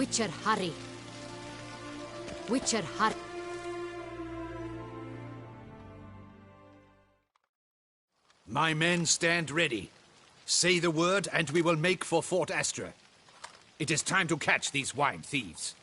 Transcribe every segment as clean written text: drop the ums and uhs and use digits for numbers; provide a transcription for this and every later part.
Witcher, hurry. Witcher, hurry. My men stand ready. Say the word and we will make for Fort Astra. It is time to catch these wine thieves.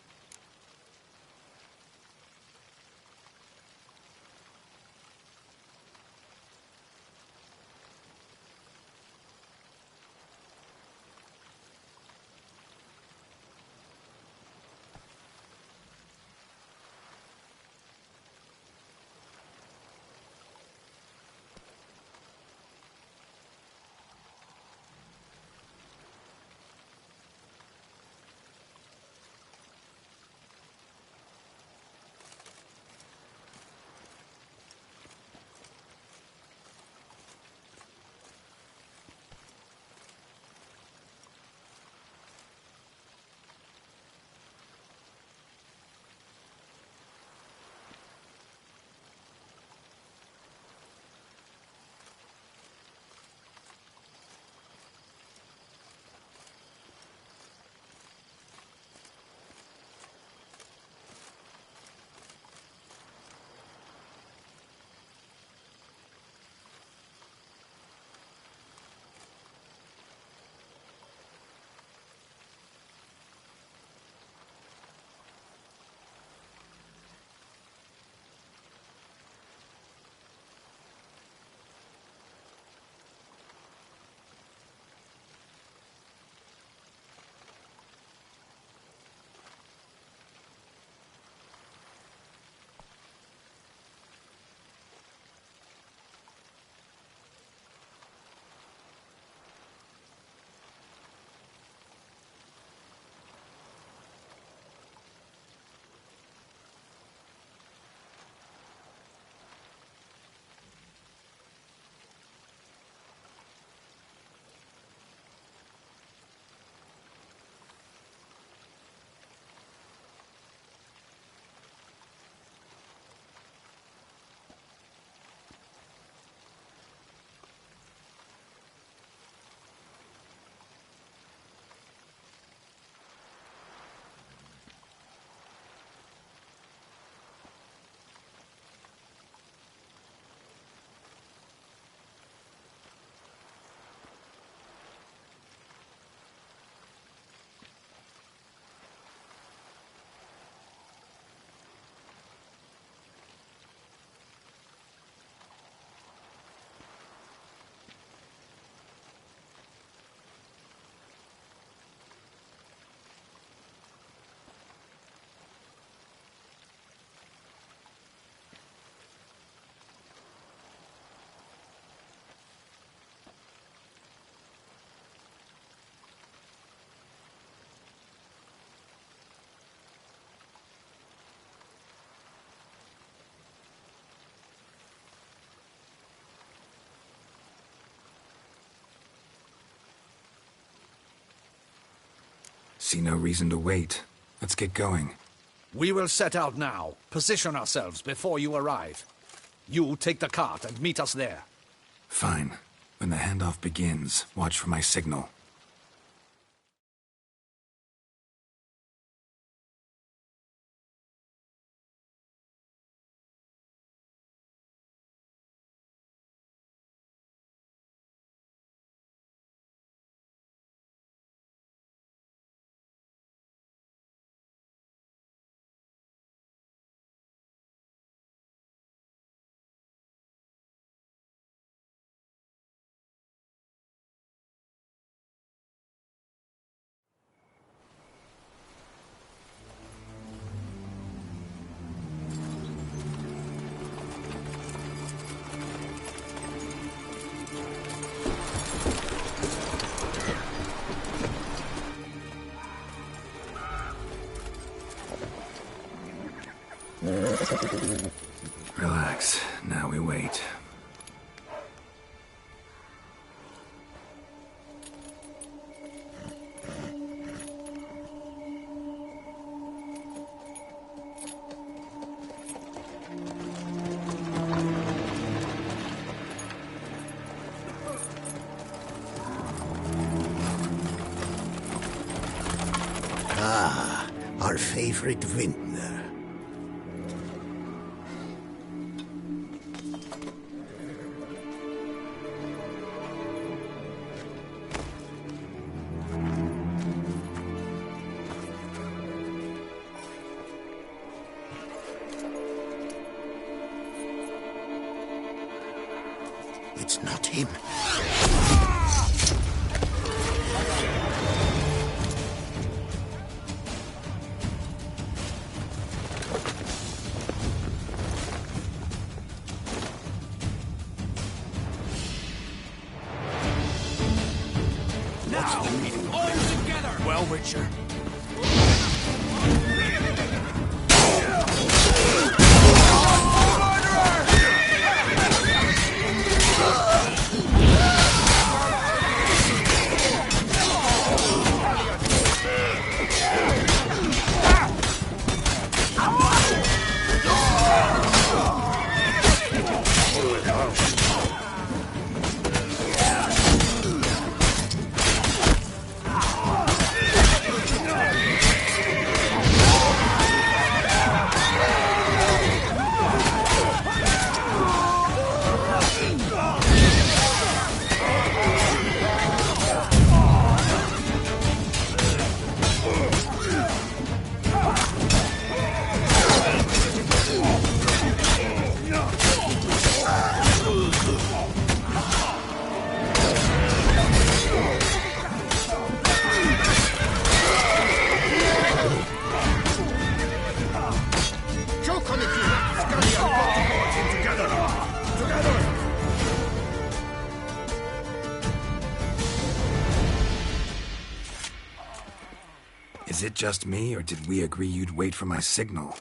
See no reason to wait. Let's get going. We will set out now. Position ourselves before you arrive. You take the cart and meet us there. Fine. When the handoff begins, watch for my signal. Relax. Now we wait. Ah, our favorite vintner. It's not him. Now, all together! Well, Witcher. Is it just me, or did we agree you'd wait for my signal?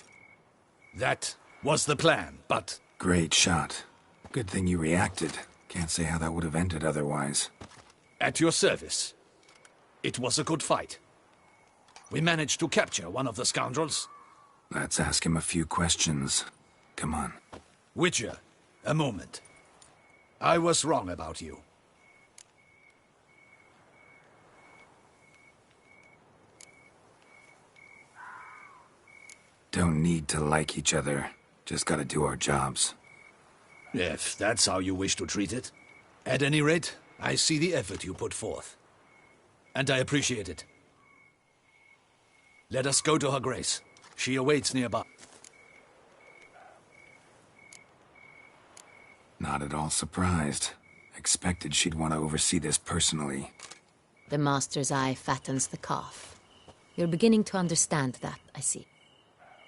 That was the plan, but... Great shot. Good thing you reacted. Can't say how that would have ended otherwise. At your service. It was a good fight. We managed to capture one of the scoundrels. Let's ask him a few questions. Come on. Witcher, a moment. I was wrong about you. Don't need to like each other. Just gotta do our jobs. If that's how you wish to treat it. At any rate, I see the effort you put forth. And I appreciate it. Let us go to her grace. She awaits nearby. Not at all surprised. Expected she'd want to oversee this personally. The master's eye fattens the calf. You're beginning to understand that, I see.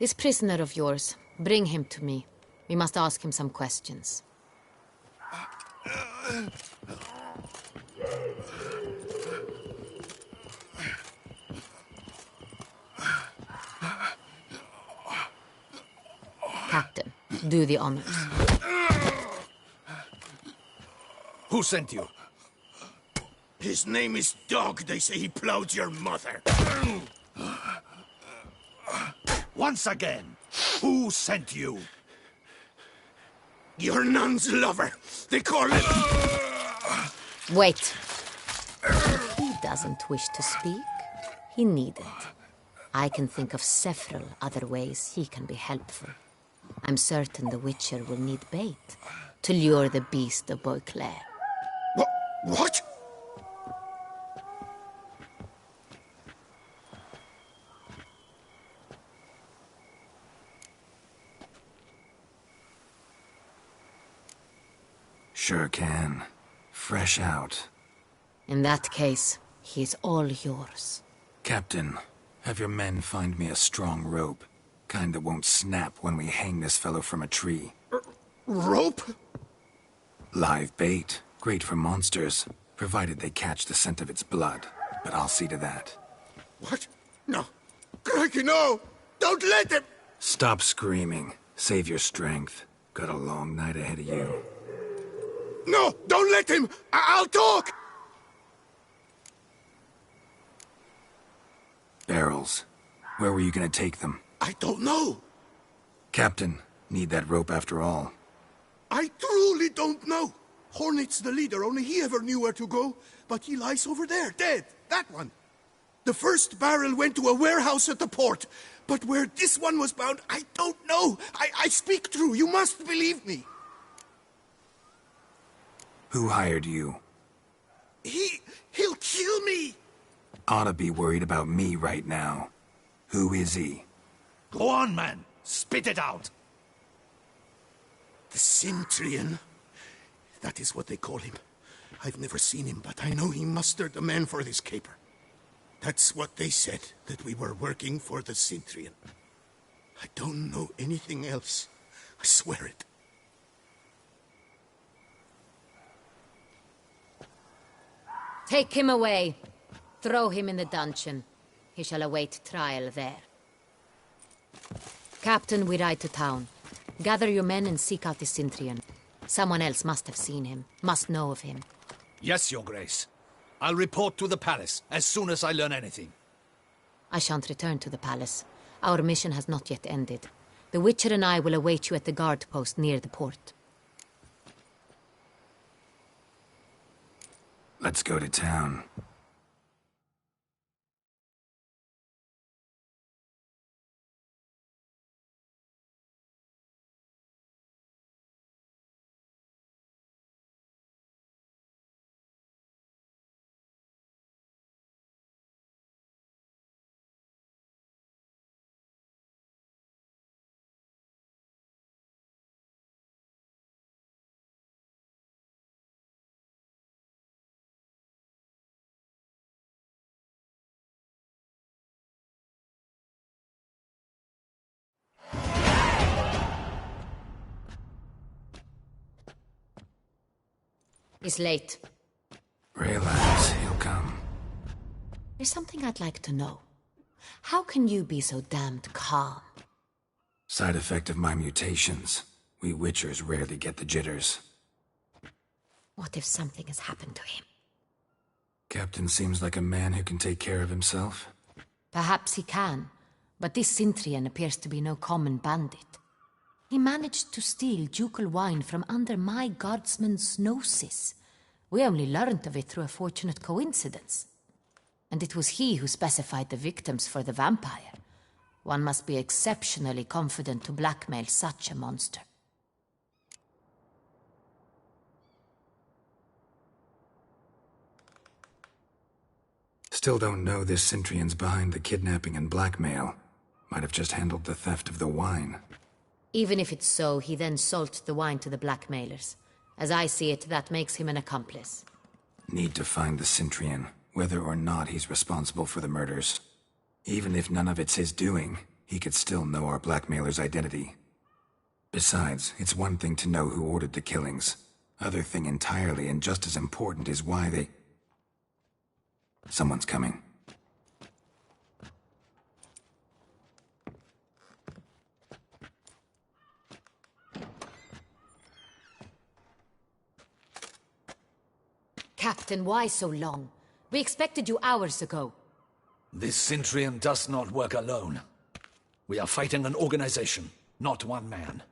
This prisoner of yours, bring him to me. We must ask him some questions. Captain, do the honors. Who sent you? His name is Dog. They say he plowed your mother. Once again, who sent you? Your nun's lover. They call it... Wait. He doesn't wish to speak. He needn't. I can think of several other ways he can be helpful. I'm certain the Witcher will need bait to lure the beast of Beauclair. What? Sure can. Fresh out. In that case, he's all yours. Captain, have your men find me a strong rope. Kind that won't snap when we hang this fellow from a tree. Rope? Live bait. Great for monsters, provided they catch the scent of its blood. But I'll see to that. What? No. Crikey, no! Don't let him! Stop screaming. Save your strength. Got a long night ahead of you. No! Don't let him! I'll talk! Barrels. Where were you gonna take them? I don't know. Captain, need that rope after all. I truly don't know. Hornet's the leader, only he ever knew where to go. But he lies over there, dead. That one. The first barrel went to a warehouse at the port. But where this one was bound, I don't know. I speak true. You must believe me. Who hired you? He'll kill me. Ought to be worried about me right now. Who is he? Go on, man. Spit it out. The Centurion. That is what they call him. I've never seen him, but I know he mustered the men for this caper. That's what they said, that we were working for the Centurion. I don't know anything else. I swear it. Take him away. Throw him in the dungeon. He shall await trial there. Captain, we ride to town. Gather your men and seek out the Centurion. Someone else must have seen him, must know of him. Yes, Your Grace. I'll report to the palace as soon as I learn anything. I shan't return to the palace. Our mission has not yet ended. The Witcher and I will await you at the guard post near the port. Let's go to town. He's late. Relax, he'll come. There's something I'd like to know. How can you be so damned calm? Side effect of my mutations. We Witchers rarely get the jitters. What if something has happened to him? Captain seems like a man who can take care of himself. Perhaps he can, but this Centurion appears to be no common bandit. He managed to steal ducal wine from under my guardsman's noses. We only learned of it through a fortunate coincidence. And it was he who specified the victims for the vampire. One must be exceptionally confident to blackmail such a monster. Still don't know this Centurion's behind the kidnapping and blackmail. Might have just handled the theft of the wine. Even if it's so, he then sold the wine to the blackmailers. As I see it, that makes him an accomplice. Need to find the Centurion, whether or not he's responsible for the murders. Even if none of it's his doing, he could still know our blackmailer's identity. Besides, it's one thing to know who ordered the killings. Other thing entirely, and just as important, is why they... Someone's coming. Captain, why so long? We expected you hours ago. This Centurion does not work alone. We are fighting an organization, not one man.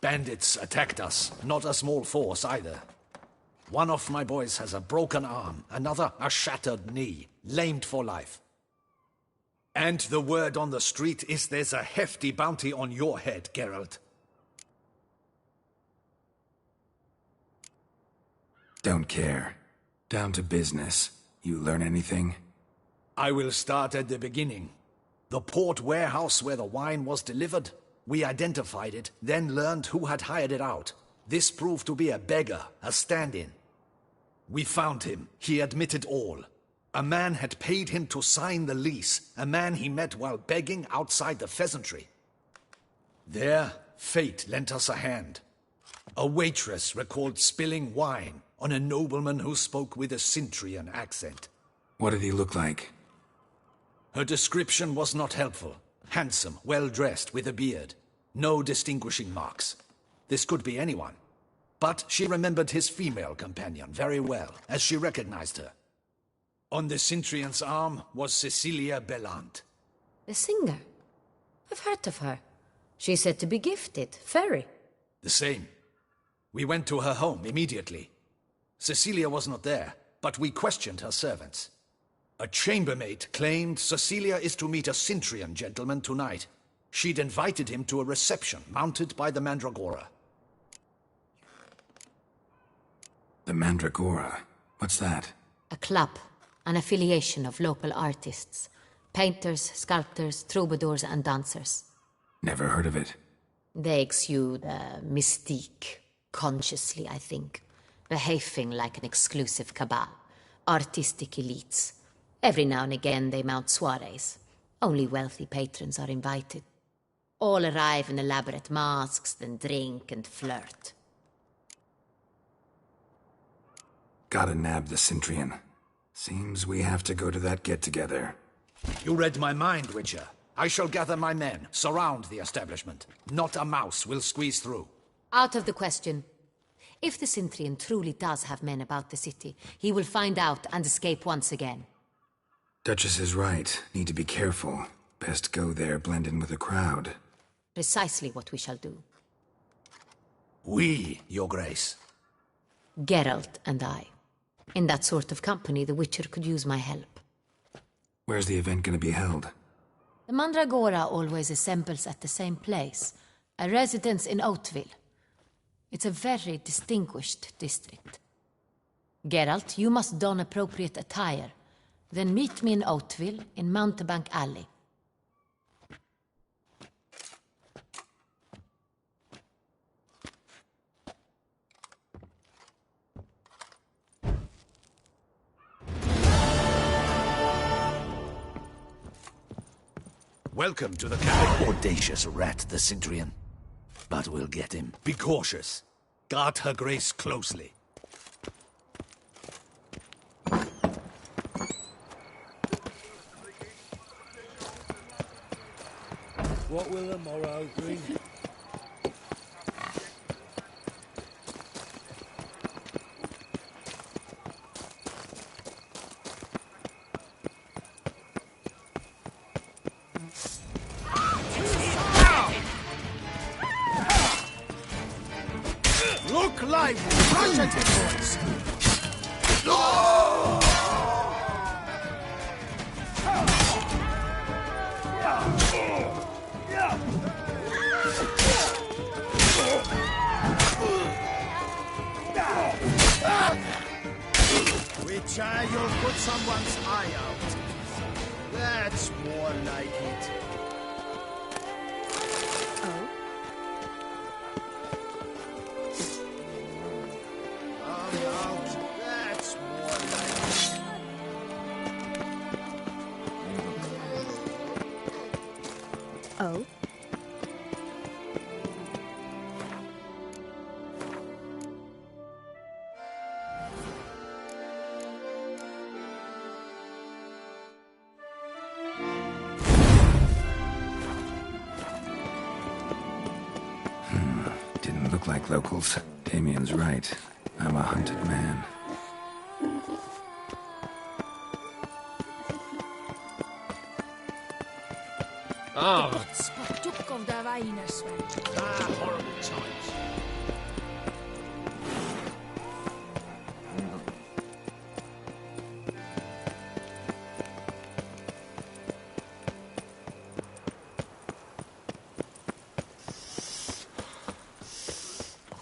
Bandits attacked us, not a small force either. One of my boys has a broken arm, another a shattered knee, lamed for life. And the word on the street is there's a hefty bounty on your head, Geralt. Don't care. Down to business. You learn anything? I will start at the beginning. The port warehouse where the wine was delivered. We identified it, then learned who had hired it out. This proved to be a beggar, a stand-in. We found him. He admitted all. A man had paid him to sign the lease, a man he met while begging outside the pheasantry. There, fate lent us a hand. A waitress recalled spilling wine on a nobleman who spoke with a Centurion accent. What did he look like? Her description was not helpful. Handsome, well-dressed, with a beard. No distinguishing marks. This could be anyone. But she remembered his female companion very well, as she recognized her. On the Centurion's arm was Cecilia Bellant. The singer? I've heard of her. She's said to be gifted, fairy. The same. We went to her home immediately. Cecilia was not there, but we questioned her servants. A chambermaid claimed Cecilia is to meet a Cintrian gentleman tonight. She'd invited him to a reception mounted by the Mandragora. The Mandragora? What's that? A club, an affiliation of local artists. Painters, sculptors, troubadours and dancers. Never heard of it. They exude mystique, consciously, I think. Behaving like an exclusive cabal. Artistic elites. Every now and again they mount soirees. Only wealthy patrons are invited. All arrive in elaborate masks, then drink and flirt. Gotta nab the Cintrian. Seems we have to go to that get-together. You read my mind, Witcher. I shall gather my men, surround the establishment. Not a mouse will squeeze through. Out of the question. If the Cintrian truly does have men about the city, he will find out and escape once again. Duchess is right. Need to be careful. Best go there, blend in with the crowd. Precisely what we shall do. We, Your Grace. Geralt and I. In that sort of company, the Witcher could use my help. Where's the event gonna be held? The Mandragora always assembles at the same place, a residence in Oatville. It's a very distinguished district. Geralt, you must don appropriate attire. Then meet me in Oatville, in Mountebank Alley. Welcome to the camp. Audacious rat, the Cintrian. But we'll get him. Be cautious. Guard her grace closely. What will the morrow bring? Look lively! Rush at it, boys! Witcher, you'll put someone's eye out. That's more like it. Come out. That's more like it. Oh? Didn't look like locals. Damien's right. I'm a hunted man. Spottukov där Weinersvärd. Horrible times.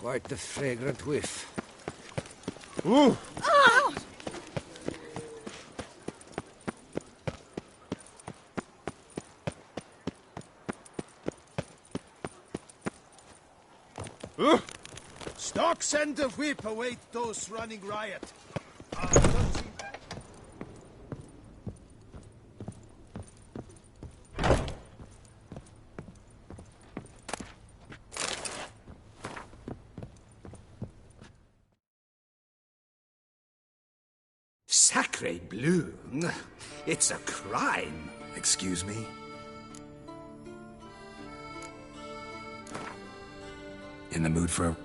Quite the fragrant whiff. Ooh! Stock send the whip await those running riot. Sacre bleu. It's a crime. Excuse me? In the mood for a...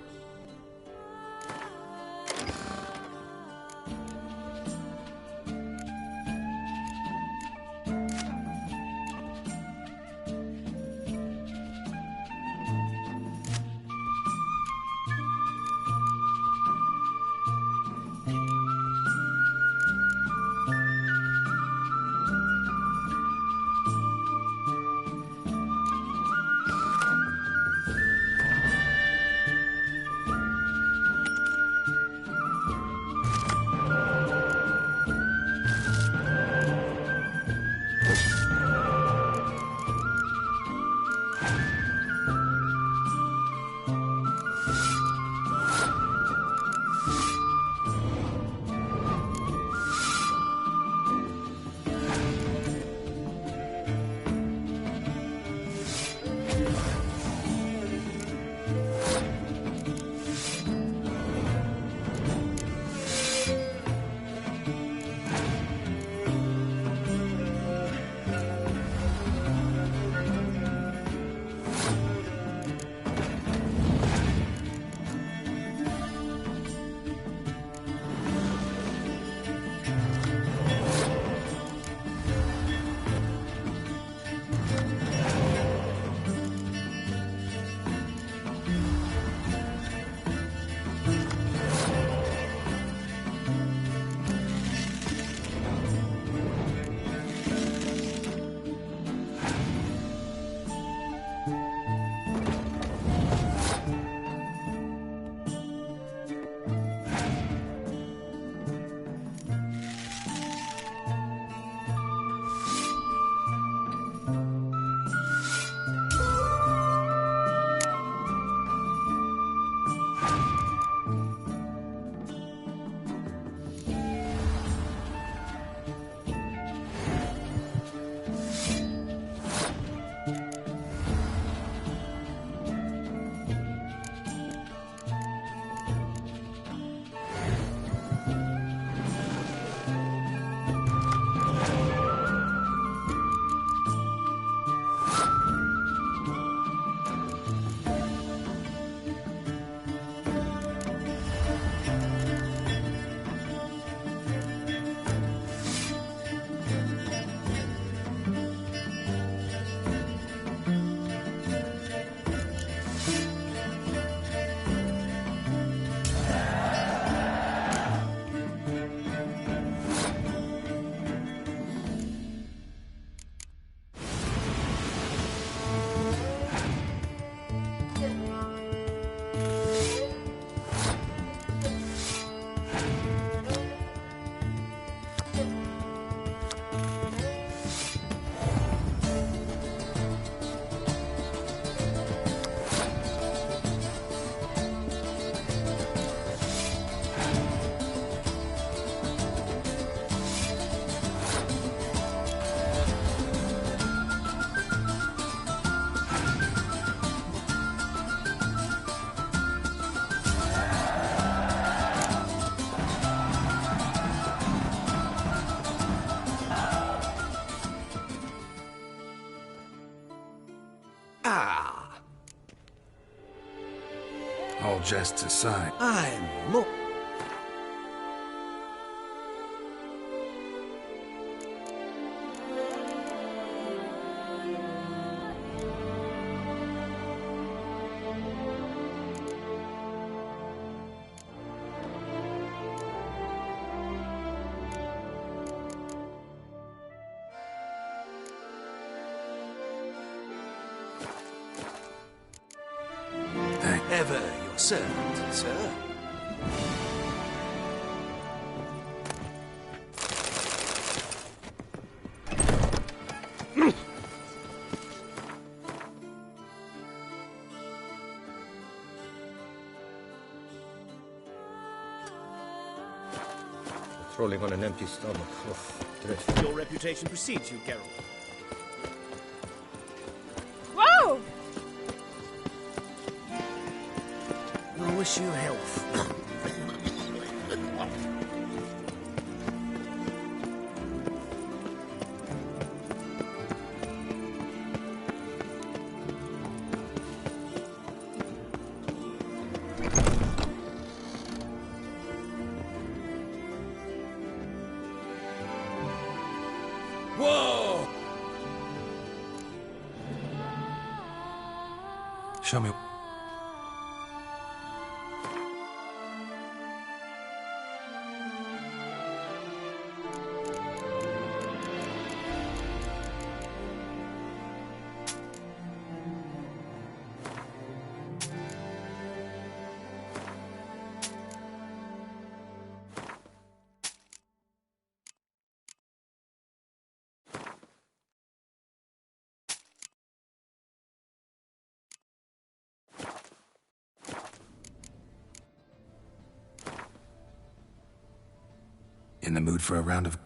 jests aside, I'm more... Ever your servant, sir. Trolling on an empty stomach. Oh, dreadful. Your reputation precedes you, Geralt. Whoa! I wish you health. Whoa! show me. In the mood for a round of...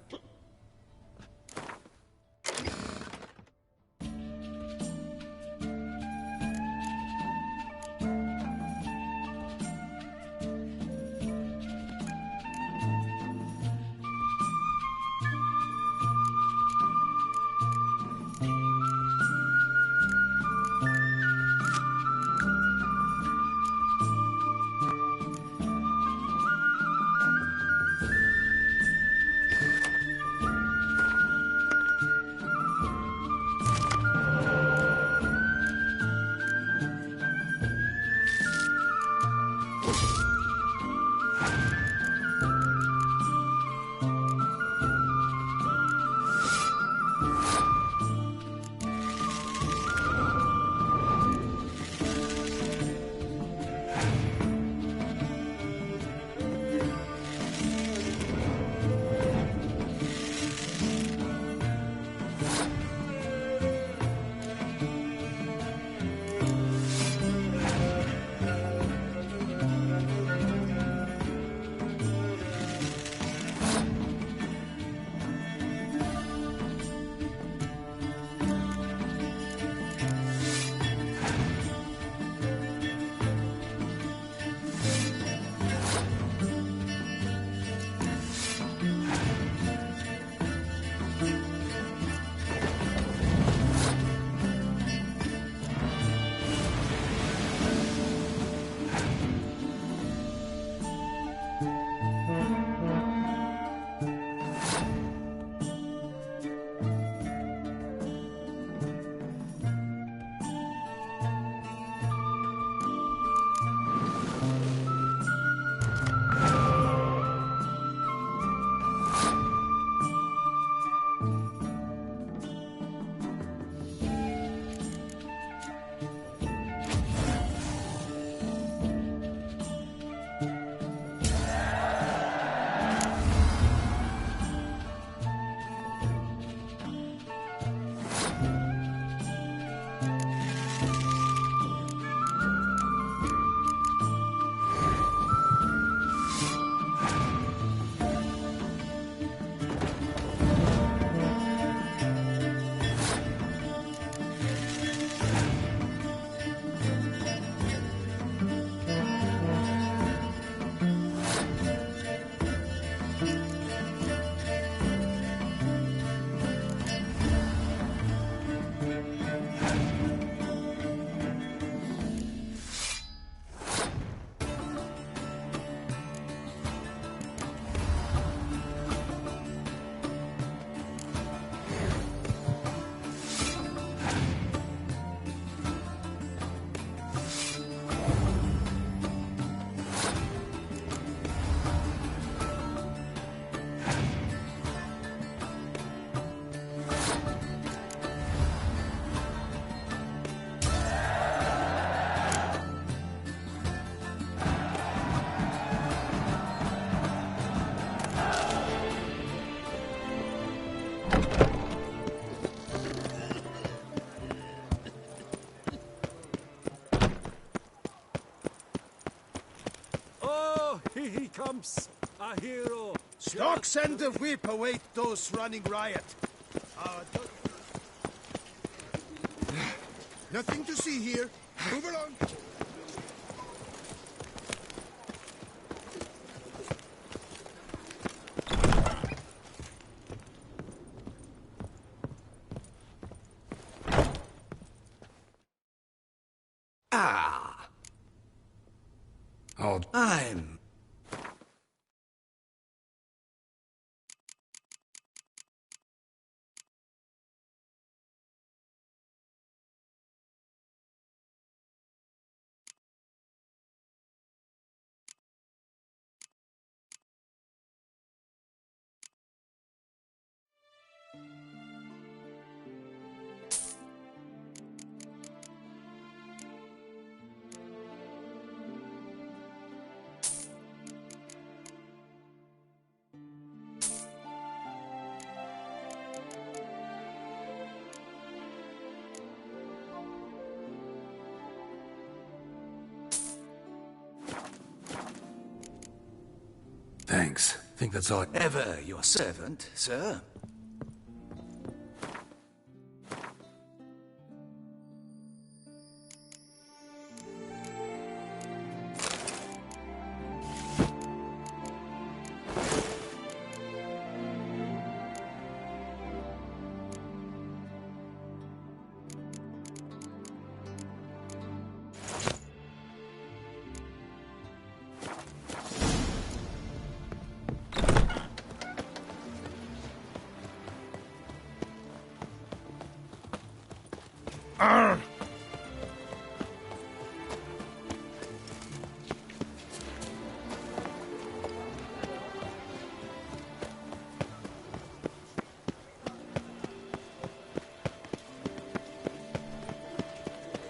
Here he comes, a hero. Storks and the whip await those running riot. Nothing to see here. Move along. Ah! Oh, I'm... thanks. Think that's all. Ever your servant, sir.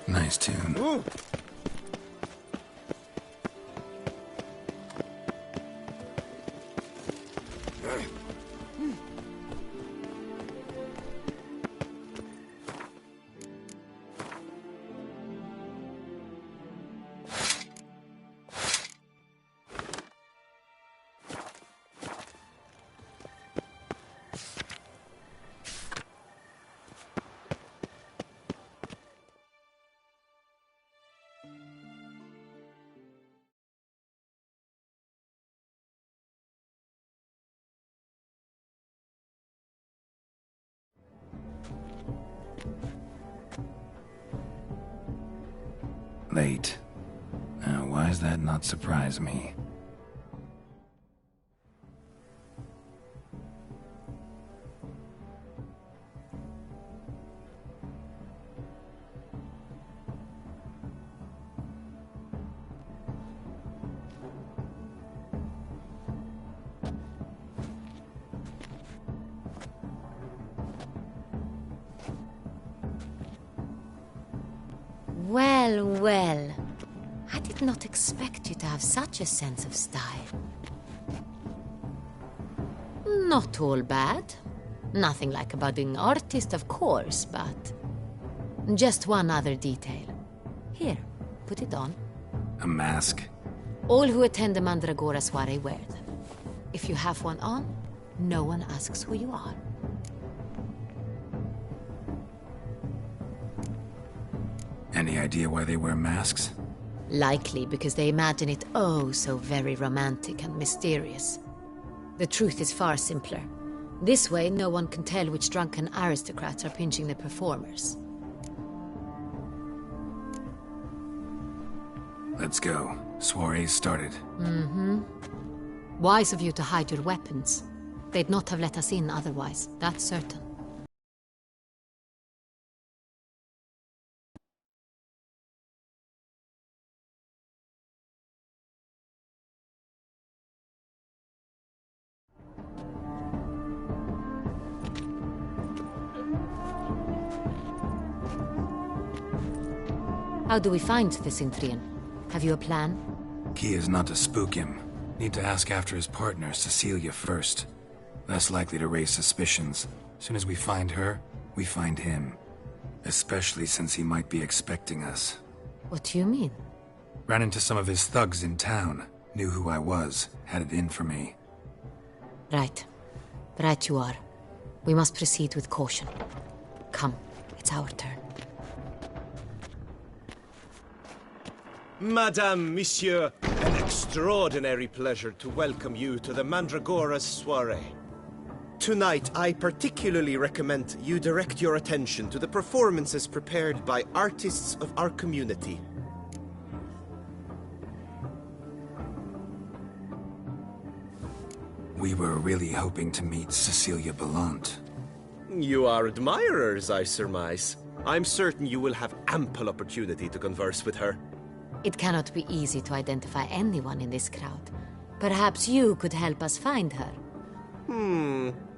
Nice tune. Ooh. Late. Now, why does that not surprise me? Well, well. I did not expect you to have such a sense of style. Not all bad. Nothing like a budding artist, of course, but... just one other detail. Here, put it on. A mask? All who attend the Mandragora soiree wear them. If you have one on, no one asks who you are. Any idea why they wear masks? Likely because they imagine it oh so very romantic and mysterious. The truth is far simpler. This way, no one can tell which drunken aristocrats are pinching the performers. Let's go. Soiree's started. Mm-hmm. Wise of you to hide your weapons. They'd not have let us in otherwise, that's certain. How do we find the Cintrian? Have you a plan? Key is not to spook him. Need to ask after his partner, Cecilia, first. Less likely to raise suspicions. Soon as we find her, we find him. Especially since he might be expecting us. What do you mean? Ran into some of his thugs in town. knew who I was, had it in for me. Right. Right you are. We must proceed with caution. Come, it's our turn. Madame, Monsieur, an extraordinary pleasure to welcome you to the Mandragora's soiree. Tonight, I particularly recommend you direct your attention to the performances prepared by artists of our community. We were really hoping to meet Cecilia Belant. You are admirers, I surmise. I'm certain you will have ample opportunity to converse with her. It cannot be easy to identify anyone in this crowd. Perhaps you could help us find her.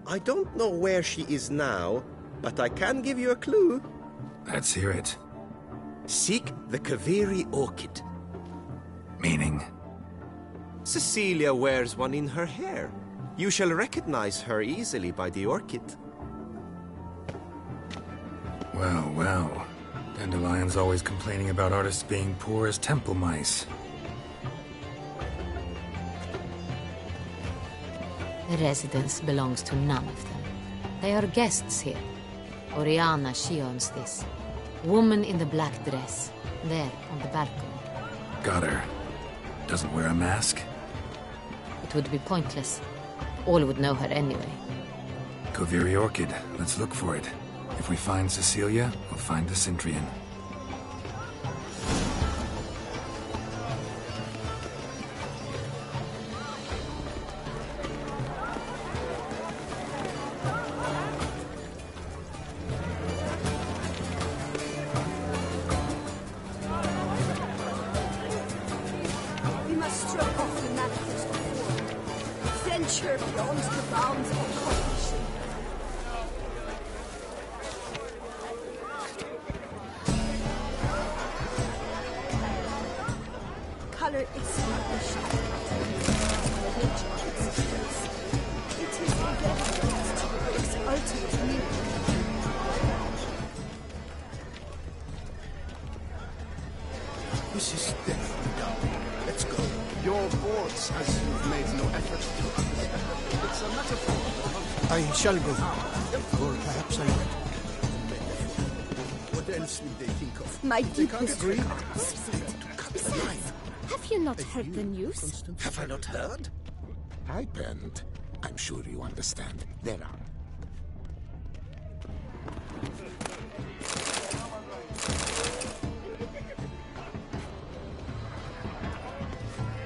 I don't know where she is now, but I can give you a clue. Let's hear it. Seek the Kaveri orchid. Meaning? Cecilia wears one in her hair. You shall recognize her easily by the orchid. Well, well. Dandelion's always complaining about artists being poor as temple mice. The residence belongs to none of them. They are guests here. Oriana, she owns this. Woman in the black dress. There, on the balcony. Got her. Doesn't wear a mask? It would be pointless. All would know her anyway. Kaveri Orchid. Let's look for it. If we find Cecilia, we'll find the Cintrian. We must stroke off the manifest before. Venture beyond the bounds of cognition. Color extinguished. Nature existence. It is irrelevant to its ultimate meaning. This is definitely done. Let's go. Your boards, as you've made no effort to understand. It's a metaphor. I shall go. Or perhaps I might. What else will they think of? My They can't deepest agree. regards. To cut the line. Have you not heard the news? Have I not heard? I bend. I'm sure you understand. There are.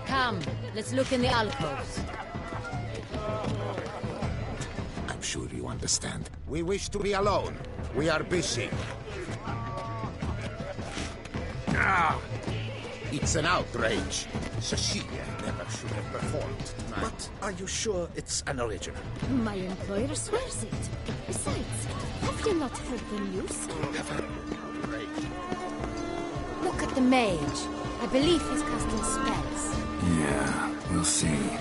Come, let's look in the alcoves. I'm sure you understand. We wish to be alone. We are busy. Ah! It's an outrage. Cecilia never should have performed tonight. But are you sure it's an original? My employer swears it. Besides, have you not heard the news? Look at the mage. I believe he's casting spells. Yeah, we'll see.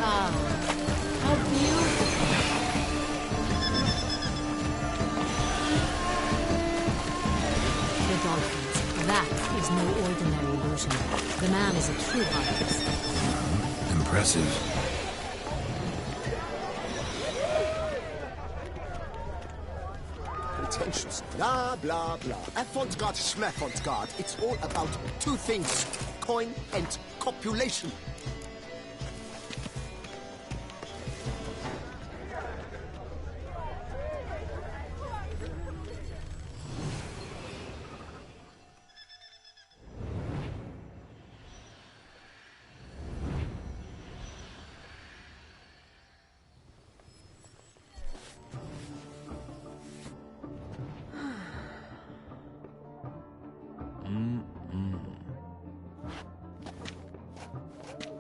Ah, how beautiful. The dolphins. That is no ordinary illusion. The man is a true artist. Impressive. Pretentious. Blah, blah, blah. Avant-garde, schmavant-garde. It's all about two things. Coin and copulation.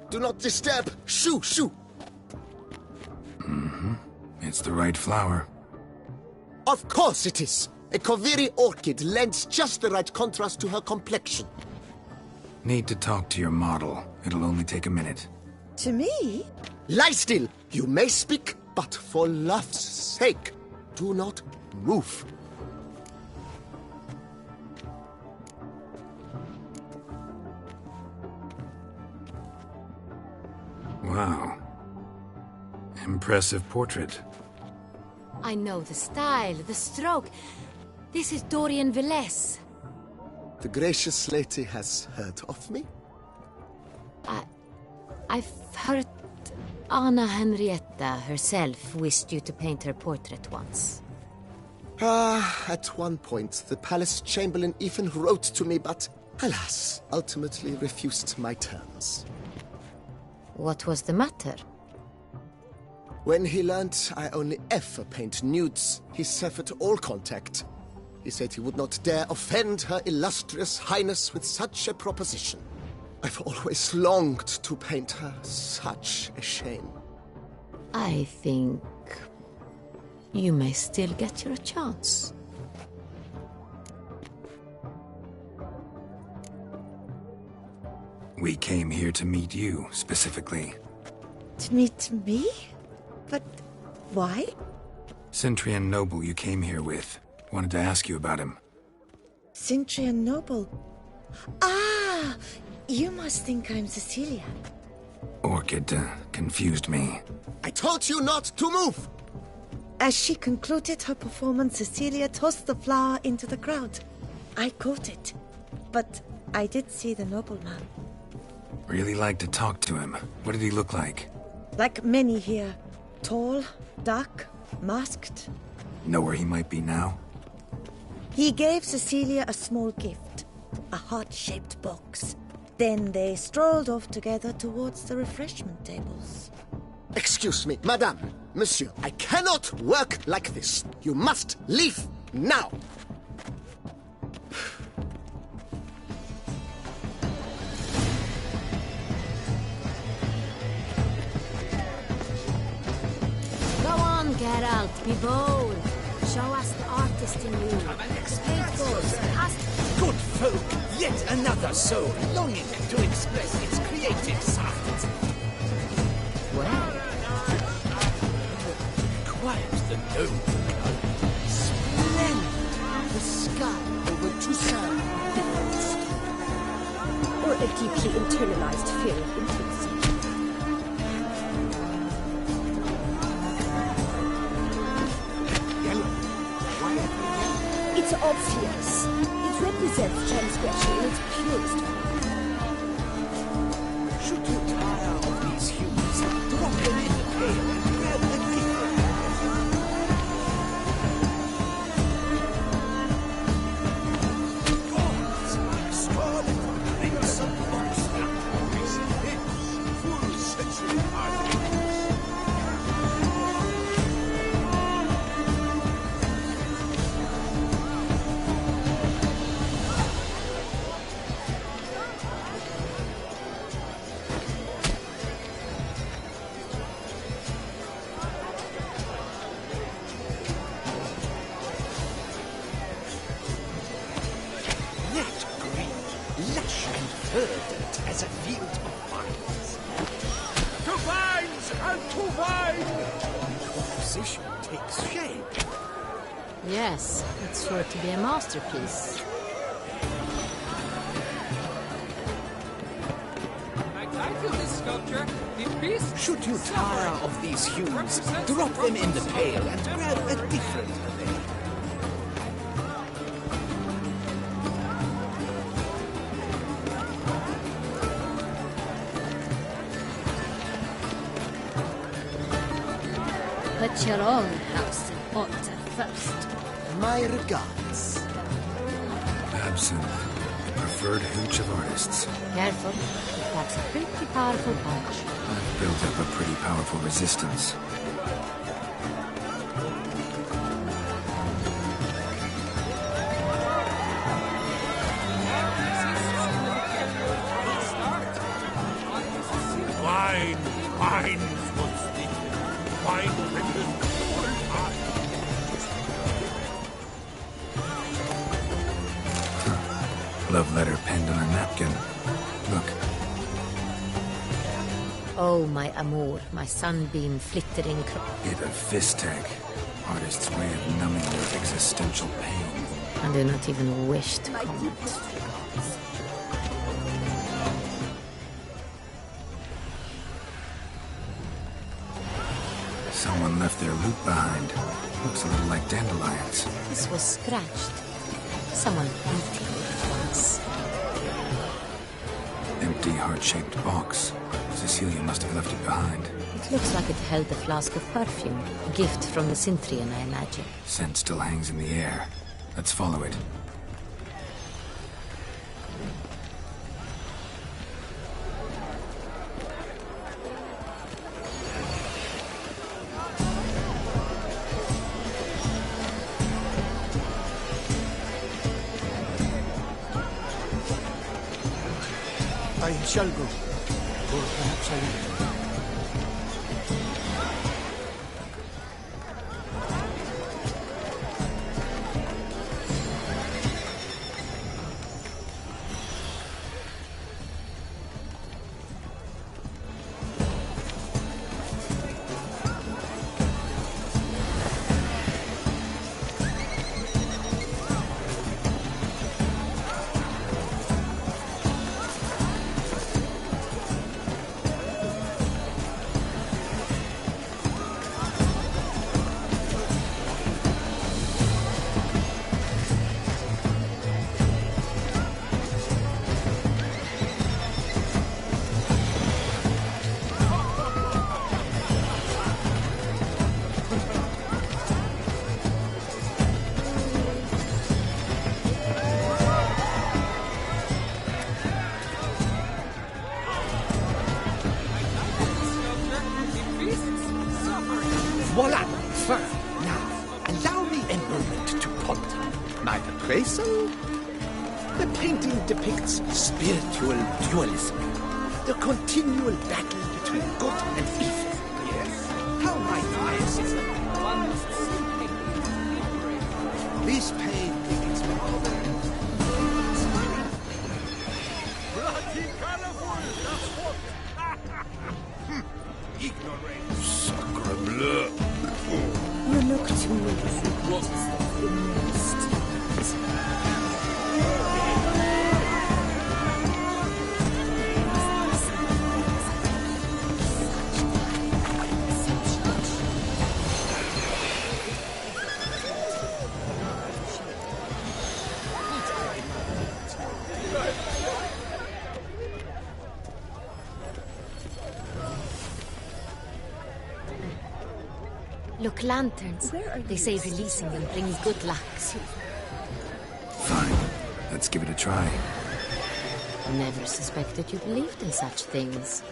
Do not disturb! Shoo! Shoo! It's the right flower. Of course it is. A Koviri orchid lends just the right contrast to her complexion. Need to talk to your model. It'll only take a minute. To me? Lie still. You may speak, but for love's sake, do not move. Wow. Impressive portrait. I know the style, the stroke. This is Dorian Velez. The gracious lady has heard of me? I've heard Anna Henrietta herself wished you to paint her portrait once. At one point, the palace chamberlain even wrote to me, but alas, ultimately refused my terms. What was the matter? When he learned I only ever paint nudes, he severed all contact. He said he would not dare offend her illustrious highness with such a proposition. I've always longed to paint her. Such a shame. I think you may still get your chance. We came here to meet you, specifically. To meet me? But why? Cintrian noble you came here with. Wanted to ask you about him. Cintrian noble. Ah! You must think I'm Cecilia. Orchid confused me. I told you not to move! As she concluded her performance, Cecilia tossed the flower into the crowd. I caught it, but I did see the nobleman. Really like to talk to him. What did he look like? Like many here. Tall, dark, masked. Know where he might be now? He gave Cecilia a small gift, a heart-shaped box. Then they strolled off together towards the refreshment tables. Excuse me, madame, monsieur, I cannot work like this. You must leave now. Go on, Geralt, be bold. Show us the artist in you. Faithfuls, cast... Good folk, yet another soul longing to express its creative side. Well, Quiet the gnome. Splendid. The sky over Toussaint. Or a deeply internalized fear of intimacy. It's obvious. It represents transgression in its purest form. Should you tire of these hues, drop them in the pail and grab a different. Gods, scarlet, crimson monster. Full century art. Verdant as a field of vines. To vines and to wine! Composition takes shape. yes, it's sure to be a masterpiece. I feel this sculpture. The beast. Should you tire of these hues, drop them in the pail and grab a different array. Put your own house in order first. My regards. Absinthe. The preferred hooch of artists. Careful, that's a pretty powerful punch. I've built up a pretty powerful resistance. Wine, wine, Wine bringeth all time. love letter penned on a napkin. Look. Oh, my amour, my sunbeam flittering It a fist tag. Artist's way of numbing your existential pain. I do not even wish to comment. Someone left their loot behind. Looks a little like dandelions. This was scratched. Someone emptied it once. Empty, heart-shaped box. Cecilia must have left it behind. It looks like it held a flask of perfume. A gift from the Cintrian, I imagine. Scent still hangs in the air. Let's follow it. I shall go. Or perhaps I will. Voila! Firm. Now, allow me a moment to ponder. My appraisal? The painting depicts spiritual dualism. The continual battle between good and evil. Yes. How might I assist? One must simply... This painting is rather... Bloody colorful, that's what! Ignorance. Sacre bleu. You look to me as if it is the most. Look, lanterns. They say releasing them brings good luck. Fine. Let's give it a try. Never suspected you believed in such things.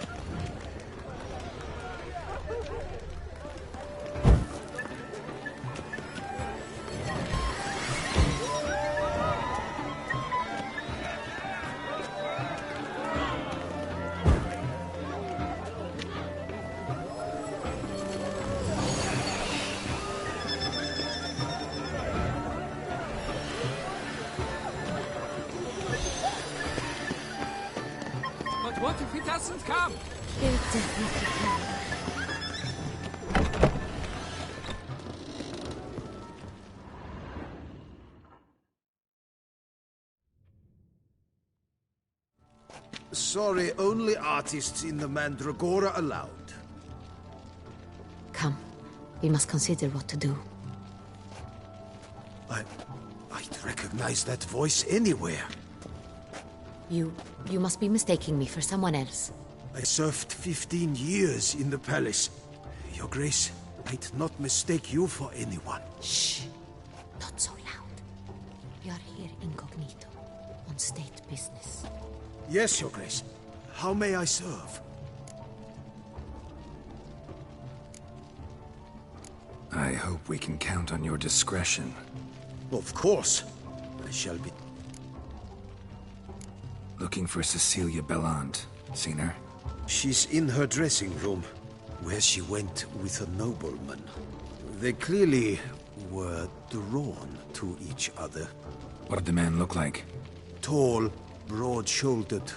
But what if he doesn't come? He'll definitely come. Sorry, only artists in the Mandragora allowed. Come. We must consider what to do. I'd recognize that voice anywhere. You must be mistaking me for someone else. I served 15 years in the palace. Your Grace, I'd not mistake you for anyone. Shh. Not so loud. We are here incognito, on state business. Yes, Your Grace. How may I serve? I hope we can count on your discretion. Of course. I shall be... Looking for Cecilia Bellant. Seen her? She's in her dressing room, where she went with a nobleman. They clearly were drawn to each other. What did the man look like? Tall, broad-shouldered,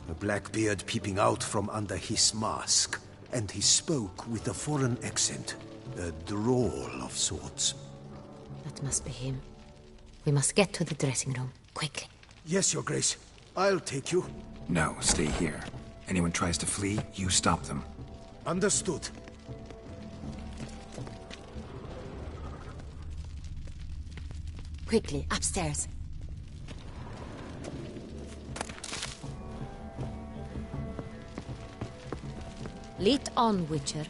a black beard peeping out from under his mask, and he spoke with a foreign accent, a drawl of sorts. That must be him. We must get to the dressing room, quickly. Yes, Your Grace. I'll take you. No, stay here. Anyone tries to flee, you stop them. Understood. Quickly, upstairs. Lead on, Witcher.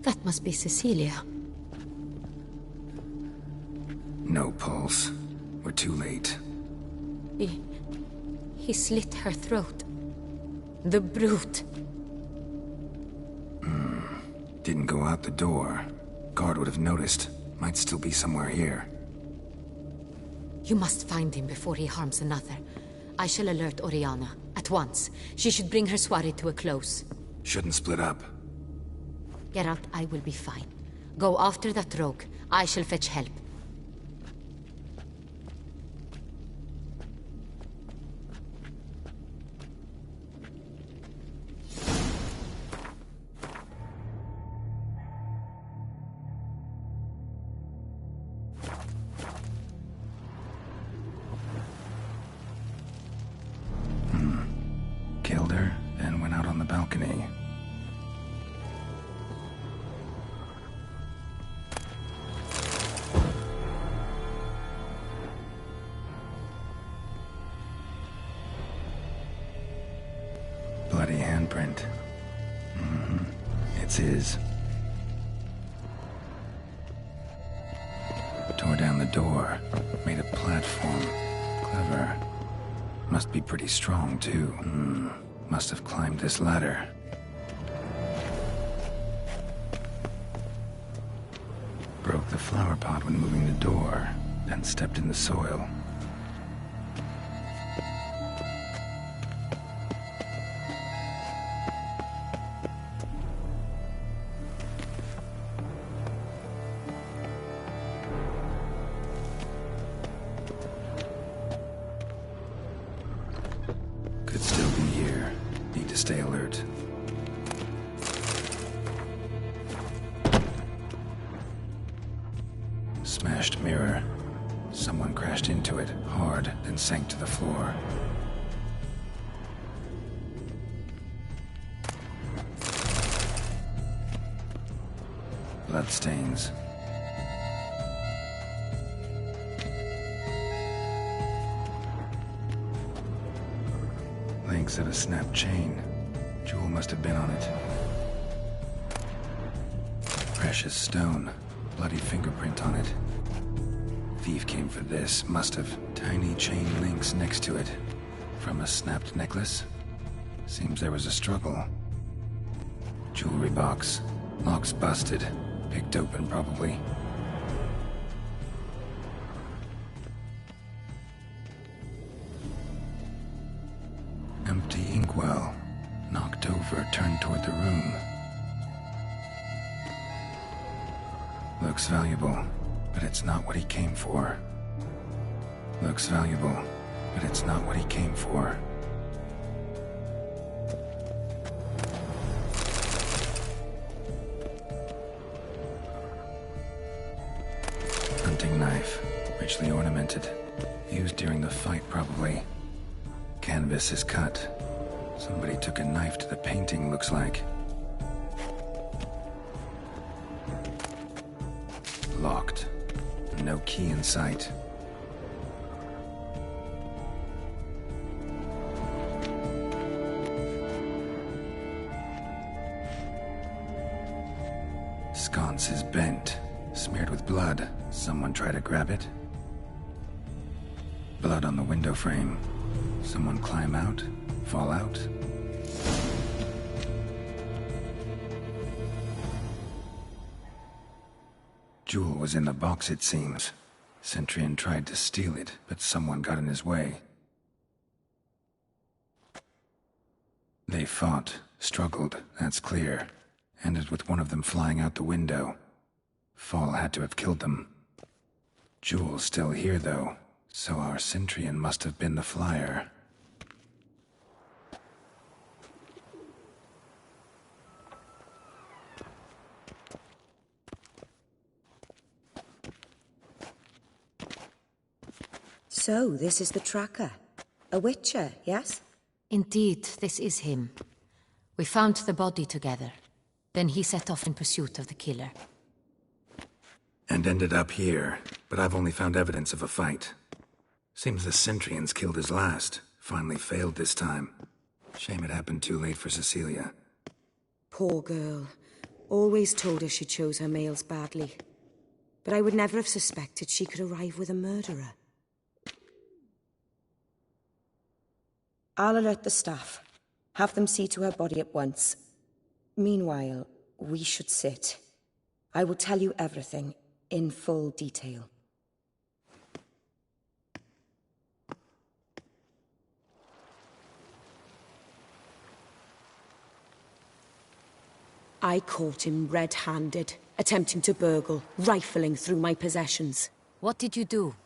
That must be Cecilia. No pulse. We're too late. He slit her throat. The brute. Didn't go out the door. Guard would have noticed. Might still be somewhere here. You must find him before he harms another. I shall alert Oriana. At once. She should bring her soirée to a close. Shouldn't split up. Geralt, I will be fine. Go after that rogue. I shall fetch help. Killed her, and went out on the balcony. Bloody handprint. It's his. Tore down the door. Made a platform. Clever. Must be pretty strong, too. Must have climbed this ladder. Broke the flower pot when moving the door, then stepped in the soil. Could still be here. Need to stay alert. Smashed mirror. Someone crashed into it, hard, then sank to the floor. Bloodstains. Links of a snapped chain. Jewel must have been on it. Precious stone. Bloody fingerprint on it. Thief came for this. Must have. Tiny chain links next to it. From a snapped necklace? Seems there was a struggle. Jewelry box. Lock's busted. Picked open, probably. Empty inkwell. Knocked over, turned toward the room. Looks valuable, but it's not what he came for. Looks valuable, but it's not what he came for. Hunting knife, richly ornamented. Used during the fight, probably. Canvas is cut. Somebody took a knife to the painting, looks like. Locked. No key in sight. Sconce is bent, smeared with blood. Someone try to grab it? Blood on the window frame. Someone climb out? Fall out? Jewel was in the box, it seems. Centurion tried to steal it, but someone got in his way. They fought, struggled, that's clear. Ended with one of them flying out the window. Fall had to have killed them. Jewel's still here, though, so our Centurion must have been the flyer. So, this is the tracker. A witcher, yes? Indeed, this is him. We found the body together. Then he set off in pursuit of the killer. And ended up here, but I've only found evidence of a fight. Seems the Centurions killed his last. Finally failed this time. Shame it happened too late for Cecilia. Poor girl. Always told her she chose her males badly. But I would never have suspected she could arrive with a murderer. I'll alert the staff. Have them see to her body at once. Meanwhile, we should sit. I will tell you everything, in full detail. I caught him red-handed, attempting to burgle, rifling through my possessions. What did you do?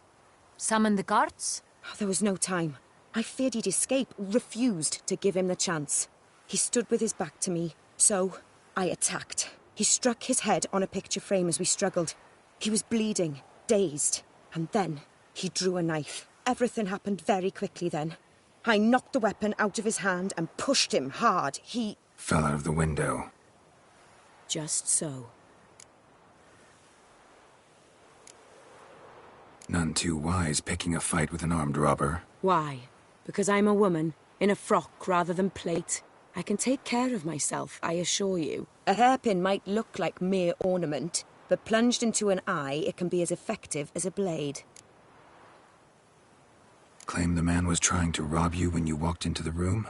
Summon the guards? There was no time. I feared he'd escape, refused to give him the chance. He stood with his back to me, so I attacked. He struck his head on a picture frame as we struggled. He was bleeding, dazed, and then he drew a knife. Everything happened very quickly then. I knocked the weapon out of his hand and pushed him hard. He fell out of the window. Just so. None too wise picking a fight with an armed robber. Why? Because I'm a woman, in a frock rather than plate. I can take care of myself, I assure you. A hairpin might look like mere ornament, but plunged into an eye, it can be as effective as a blade. Claim the man was trying to rob you when you walked into the room?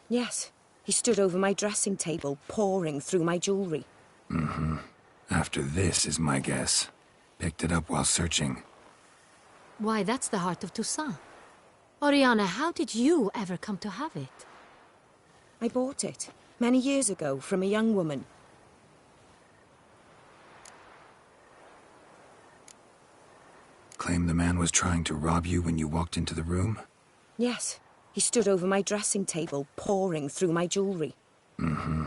Yes. He stood over my dressing table, pouring through my jewelry. Mm-hmm. After this is my guess. Picked it up while searching. Why, that's the heart of Toussaint. Oriana, how did you ever come to have it? I bought it, many years ago, from a young woman. Claim the man was trying to rob you when you walked into the room? Yes. He stood over my dressing table, pouring through my jewelry. Mm-hmm.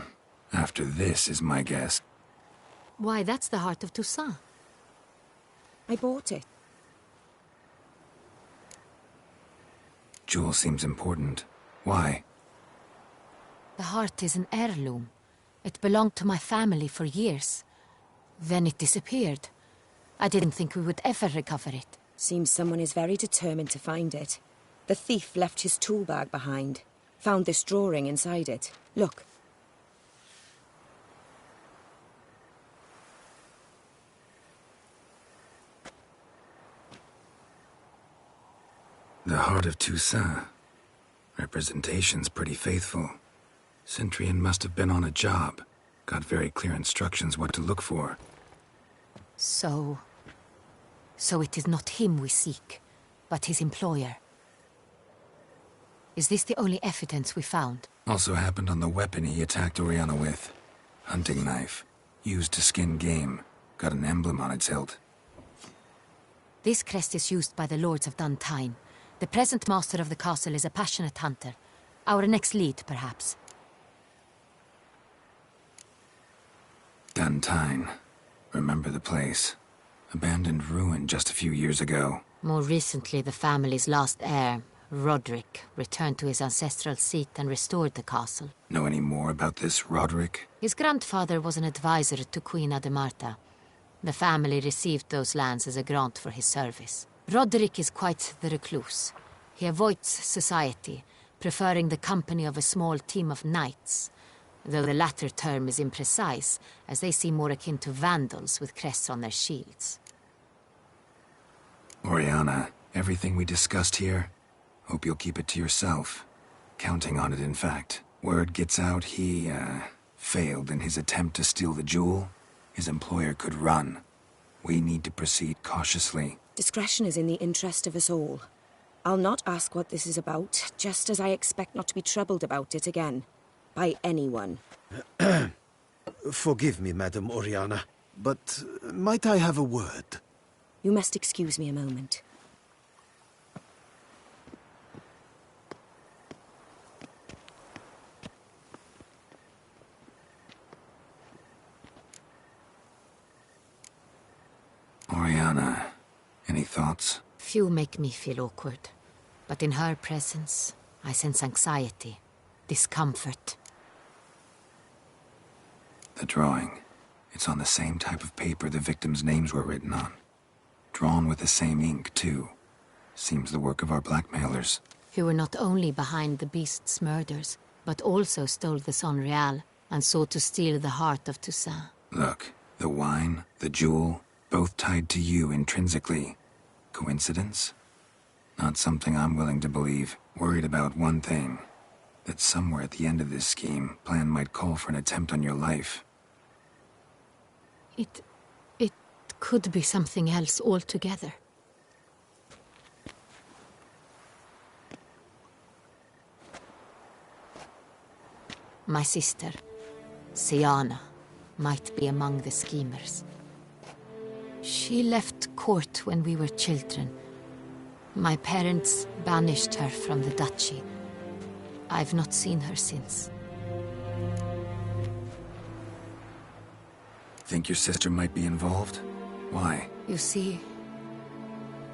After this is my guess. Why, that's the heart of Toussaint. I bought it. Jewel seems important. Why? The heart is an heirloom. It belonged to my family for years. Then it disappeared. I didn't think we would ever recover it. Seems someone is very determined to find it. The thief left his tool bag behind. Found this drawing inside it. Look. The heart of Toussaint. Representation's pretty faithful. Centurion must have been on a job. Got very clear instructions what to look for. So it is not him we seek, but his employer. Is this the only evidence we found? Also happened on the weapon he attacked Oriana with. Hunting knife. Used to skin game. Got an emblem on its hilt. This crest is used by the Lords of Duntine. The present master of the castle is a passionate hunter. Our next lead, perhaps. Duntine. Remember the place. Abandoned ruin just a few years ago. More recently, the family's last heir, Roderick, returned to his ancestral seat and restored the castle. Know any more about this Roderick? His grandfather was an advisor to Queen Ademarta. The family received those lands as a grant for his service. Roderick is quite the recluse. He avoids society, preferring the company of a small team of knights, though the latter term is imprecise, as they seem more akin to vandals with crests on their shields. Oriana, everything we discussed here, hope you'll keep it to yourself. Counting on it, in fact. Word gets out he, failed in his attempt to steal the jewel. His employer could run. We need to proceed cautiously. Discretion is in the interest of us all. I'll not ask what this is about, just as I expect not to be troubled about it again. By anyone. Forgive me, Madam Oriana, but might I have a word? You must excuse me a moment. Oriana, any thoughts? Few make me feel awkward, but in her presence, I sense anxiety, discomfort. The drawing. It's on the same type of paper the victims' names were written on. Drawn with the same ink, too. Seems the work of our blackmailers. Who were not only behind the beast's murders, but also stole the Son Real and sought to steal the heart of Toussaint. Look, the wine, the jewel, both tied to you intrinsically. Coincidence? Not something I'm willing to believe. Worried about one thing. That somewhere at the end of this scheme, plan might call for an attempt on your life. It could be something else altogether. My sister, Siana, might be among the schemers. She left court when we were children. My parents banished her from the duchy. I've not seen her since. Think your sister might be involved? Why? You see,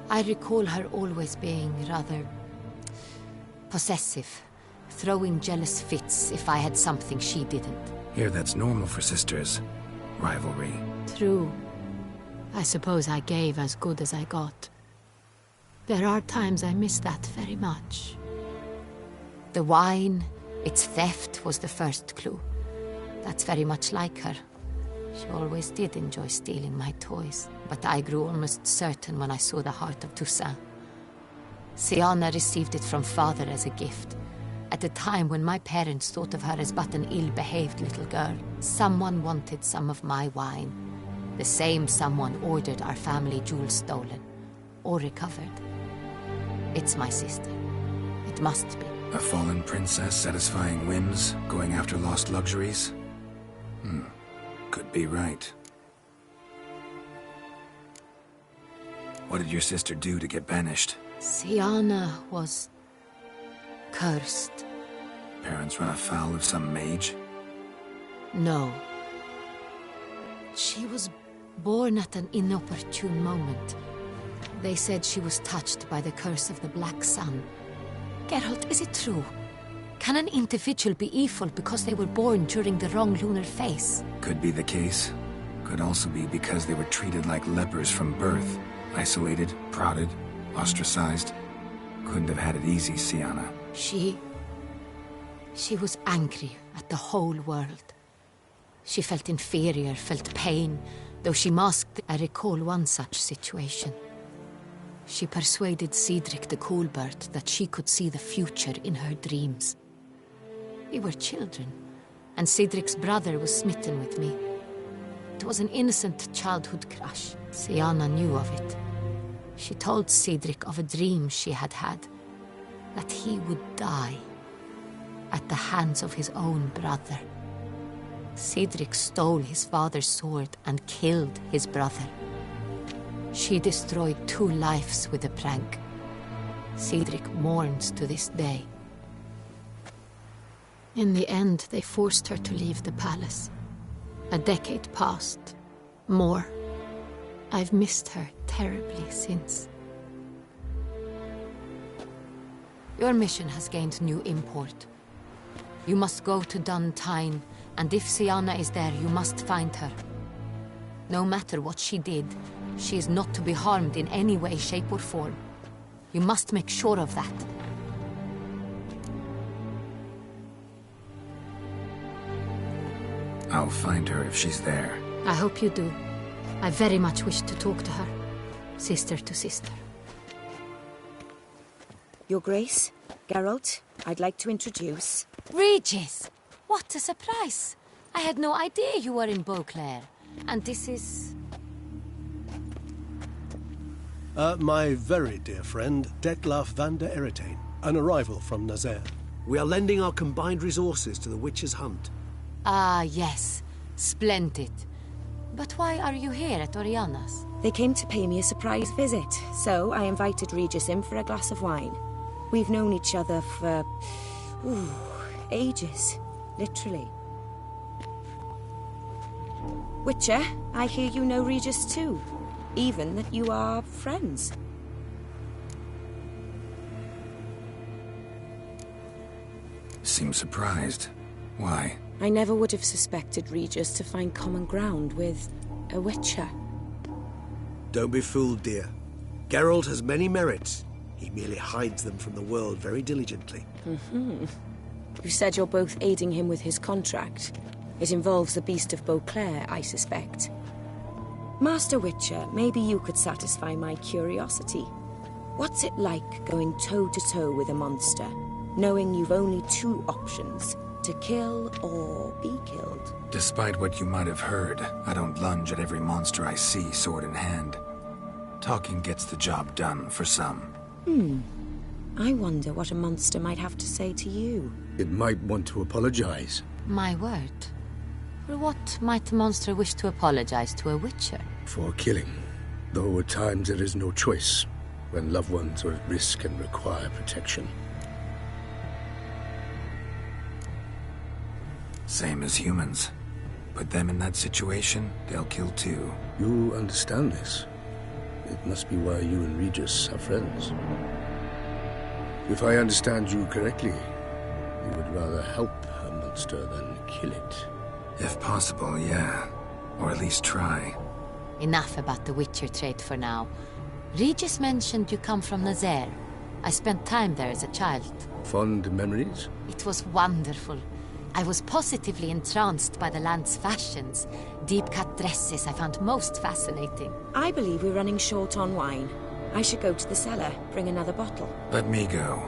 I recall her always being rather possessive, throwing jealous fits if I had something she didn't. Here, that's normal for sisters. Rivalry. True. I suppose I gave as good as I got. There are times I miss that very much. The wine, its theft, was the first clue. That's very much like her. She always did enjoy stealing my toys, but I grew almost certain when I saw the heart of Toussaint. Siana received it from father as a gift. At a time when my parents thought of her as but an ill-behaved little girl, someone wanted some of my wine. The same someone ordered our family jewels stolen, or recovered. It's my sister. It must be. A fallen princess satisfying whims, going after lost luxuries? Could be right. What did your sister do to get banished? Siana was cursed. Parents run afoul of some mage? No. She was born at an inopportune moment. They said she was touched by the curse of the Black Sun. Geralt, is it true? Can an individual be evil because they were born during the wrong lunar phase? Could be the case. Could also be because they were treated like lepers from birth. Isolated, prodded, ostracized. Couldn't have had it easy, Siana. She was angry at the whole world. She felt inferior, felt pain, though she masked. I recall one such situation. She persuaded Cedric the Coolbird that she could see the future in her dreams. We were children, and Cedric's brother was smitten with me. It was an innocent childhood crush. Siana knew of it. She told Cedric of a dream she had had, that he would die at the hands of his own brother. Cedric stole his father's sword and killed his brother. She destroyed 2 lives with a prank. Cedric mourns to this day. In the end, they forced her to leave the palace. A decade passed. More. I've missed her terribly since. Your mission has gained new import. You must go to Dun Tyne, and if Siana is there, you must find her. No matter what she did, she is not to be harmed in any way, shape, or form. You must make sure of that. I'll find her if she's there. I hope you do. I very much wish to talk to her. Sister to sister. Your Grace, Geralt, I'd like to introduce... Regis! What a surprise! I had no idea you were in Beauclair. And this is... My very dear friend, Detlaf van der Eritane, an arrival from Nazaire. We are lending our combined resources to the Witcher's hunt. Ah, yes. Splendid. But why are you here at Oriana's? They came to pay me a surprise visit, so I invited Regis in for a glass of wine. We've known each other for... ages. Literally. Witcher, I hear you know Regis too. Even that you are friends. Seem surprised. Why? I never would have suspected Regis to find common ground with a Witcher. Don't be fooled, dear. Geralt has many merits. He merely hides them from the world very diligently. You said you're both aiding him with his contract. It involves the Beast of Beauclair, I suspect. Master Witcher, maybe you could satisfy my curiosity. What's it like going toe-to-toe with a monster, knowing you've only two options, to kill or be killed? Despite what you might have heard, I don't lunge at every monster I see sword in hand. Talking gets the job done for some. I wonder what a monster might have to say to you. It might want to apologize. My word. For what might a monster wish to apologize to a Witcher? For killing. Though at times there is no choice, when loved ones are at risk and require protection. Same as humans. Put them in that situation, they'll kill too. You understand this. It must be why you and Regis are friends. If I understand you correctly, you would rather help a monster than kill it. If possible, yeah. Or at least try. Enough about the Witcher trait for now. Regis mentioned you come from Nazaire. I spent time there as a child. Fond memories? It was wonderful. I was positively entranced by the land's fashions. Deep-cut dresses I found most fascinating. I believe we're running short on wine. I should go to the cellar, bring another bottle. Let me go.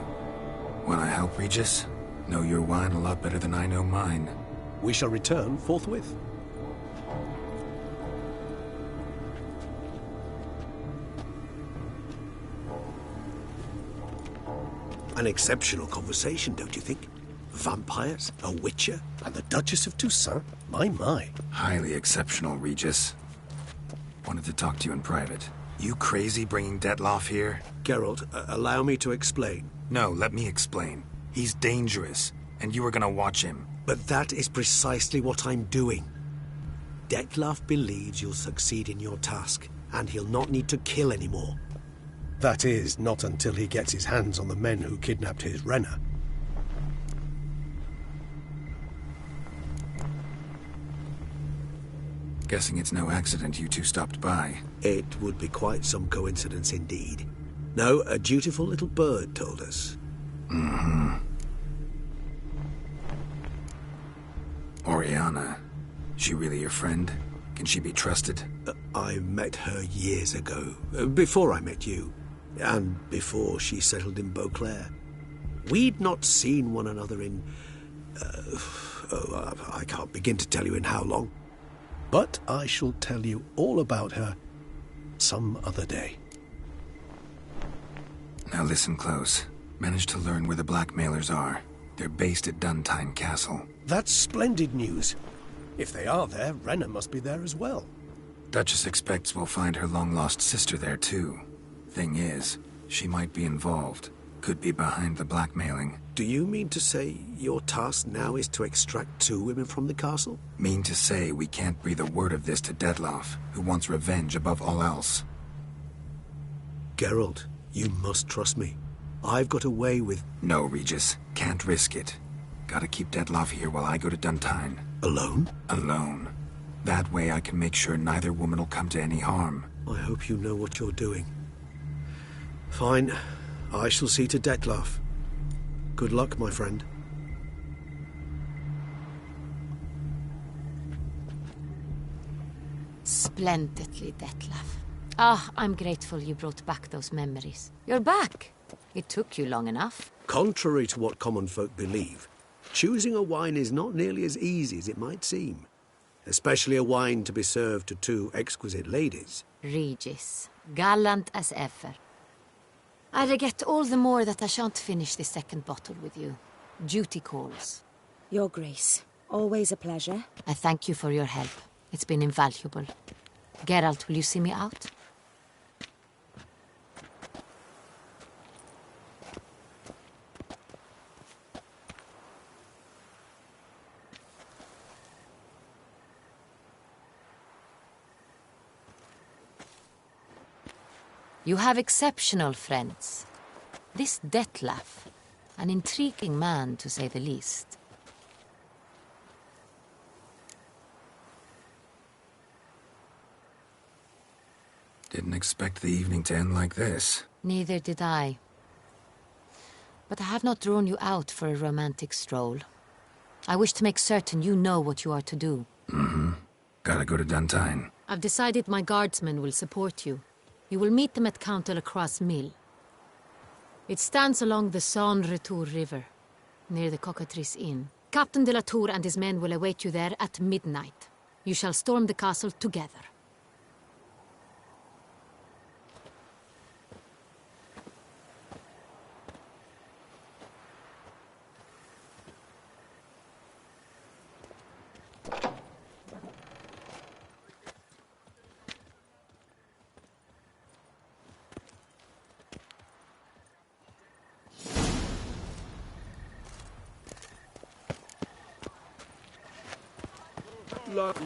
Wanna help, Regis? Know your wine a lot better than I know mine. We shall return forthwith. An exceptional conversation, don't you think? Vampires, a Witcher, and the Duchess of Toussaint? My. Highly exceptional, Regis. Wanted to talk to you in private. You crazy bringing Detlaf here? Geralt, allow me to explain. No, let me explain. He's dangerous, and you were gonna watch him. But that is precisely what I'm doing. Detlaf believes you'll succeed in your task, and he'll not need to kill anymore. That is, not until he gets his hands on the men who kidnapped his Renna. Guessing it's no accident you two stopped by. It would be quite some coincidence indeed. No, a dutiful little bird told us. Oriana. She really your friend? Can she be trusted? I met her years ago. Before I met you. And before she settled in Beauclair. We'd not seen one another in... I can't begin to tell you in how long. But I shall tell you all about her some other day. Now listen close. Managed to learn where the blackmailers are. They're based at Duntine Castle. That's splendid news. If they are there, Renna must be there as well. Duchess expects we'll find her long-lost sister there too. Thing is, she might be involved. Could be behind the blackmailing. Do you mean to say your task now is to extract 2 women from the castle? Mean to say we can't breathe a word of this to Detlaf, who wants revenge above all else. Geralt, you must trust me. I've got away with... No, Regis. Can't risk it. Gotta keep Detlaf here while I go to Duntine. Alone? Alone. That way I can make sure neither woman will come to any harm. I hope you know what you're doing. Fine. I shall see to Detlaf. Good luck, my friend. Splendidly, Detlaf. I'm grateful you brought back those memories. You're back. It took you long enough. Contrary to what common folk believe, choosing a wine is not nearly as easy as it might seem. especially a wine to be served to two exquisite ladies. Regis, gallant as ever. I regret all the more that I shan't finish the second bottle with you. Duty calls. Your Grace, always a pleasure. I thank you for your help. It's been invaluable. Geralt, will you see me out? You have exceptional friends. This Detlef, an intriguing man to say the least. Didn't expect the evening to end like this. Neither did I. But I have not drawn you out for a romantic stroll. I wish to make certain you know what you are to do. Mm-hmm. Gotta go to Duntine. I've decided my guardsmen will support you. You will meet them at Count de la Croix's mill. It stands along the Saône-Retour River, near the Cockatrice Inn. Captain de la Tour and his men will await you there at midnight. You shall storm the castle together. Lucky.